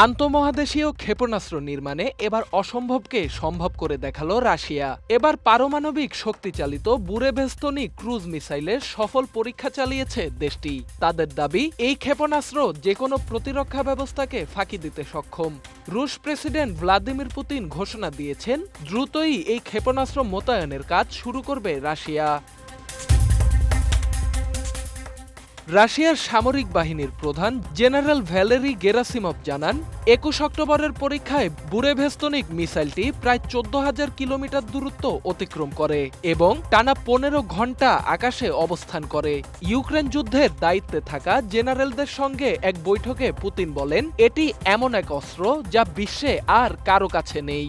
আন্তঃমহাদেশীয় ক্ষেপণাস্ত্র নির্মাণে এবার অসম্ভবকে সম্ভব করে দেখালো রাশিয়া। এবার পারমাণবিক শক্তিচালিত বুরেভেস্তনিক ক্রুজ মিসাইলের সফল পরীক্ষা চালিয়েছে দেশটি। তাদের দাবি, এই ক্ষেপণাস্ত্র যেকোনো প্রতিরক্ষা ব্যবস্থাকে ফাঁকি দিতে সক্ষম। রুশ প্রেসিডেন্ট ভ্লাদিমির পুতিন ঘোষণা দিয়েছেন, দ্রুতই এই ক্ষেপণাস্ত্র মোতায়েনের কাজ শুরু করবে রাশিয়া। রাশিয়ার সামরিক বাহিনীর প্রধান জেনারেল ভ্যালেরি গেরাসিমভ জানান, ২১ অক্টোবরের পরীক্ষায় বুরেভেস্তনিক মিসাইলটি প্রায় ১৪,০০০ কিলোমিটার দূরত্ব অতিক্রম করে এবং টানা ১৫ ঘন্টা আকাশে অবস্থান করে। ইউক্রেন যুদ্ধের দায়িত্বে থাকা জেনারেলদের সঙ্গে এক বৈঠকে পুতিন বলেন, এটি এমন এক অস্ত্র যা বিশ্বে আর কারো কাছে নেই।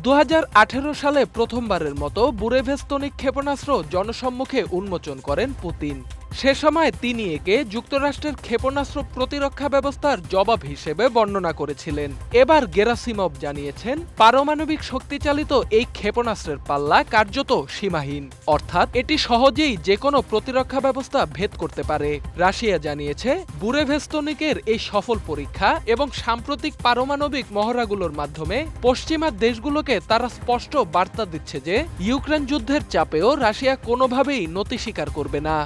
২০১৮ সালে প্রথমবারের মতো বুরেভেস্তনিক ক্ষেপণাস্ত্র জনসম্মুখে উন্মোচন করেন পুতিন। সে সময় তিনি একে যুক্তরাষ্ট্রের ক্ষেপণাস্ত্র প্রতিরক্ষা ব্যবস্থার জবাব হিসেবে বর্ণনা করেছিলেন। এবার গেরাসিমভ জানিয়েছেন, পারমাণবিক শক্তিচালিত এই ক্ষেপণাস্ত্রের পাল্লা কার্যত সীমাহীন, অর্থাৎ এটি সহজেই যেকোনো প্রতিরক্ষা ব্যবস্থা ভেদ করতে পারে। রাশিয়া জানিয়েছে, বুরেভেস্তনিকের এই সফল পরীক্ষা এবং সাম্প্রতিক পারমাণবিক মহড়াগুলোর মাধ্যমে পশ্চিমা দেশগুলোকে তারা স্পষ্ট বার্তা দিচ্ছে যে ইউক্রেন যুদ্ধের চাপেও রাশিয়া কোনোভাবেই নতি স্বীকার করবে না।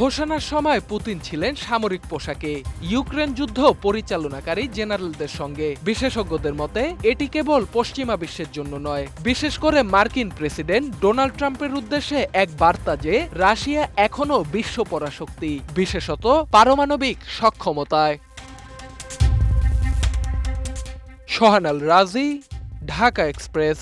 ঘোষণার সময় পুতিন ছিলেন সামরিক পোশাকে ইউক্রেন যুদ্ধ পরিচালনাকারী জেনারেলদের সঙ্গে। বিশেষজ্ঞদের মতে এটি কেবল পশ্চিমা বিশ্বের জন্য নয়, বিশেষ করে মার্কিন প্রেসিডেন্ট ডোনাল্ড ট্রাম্পের উদ্দেশ্যে এক বার্তা যে রাশিয়া এখনও বিশ্ব পরাশক্তি, বিশেষত পারমাণবিক সক্ষমতায়। সোহান আল রাজি, ঢাকা এক্সপ্রেস।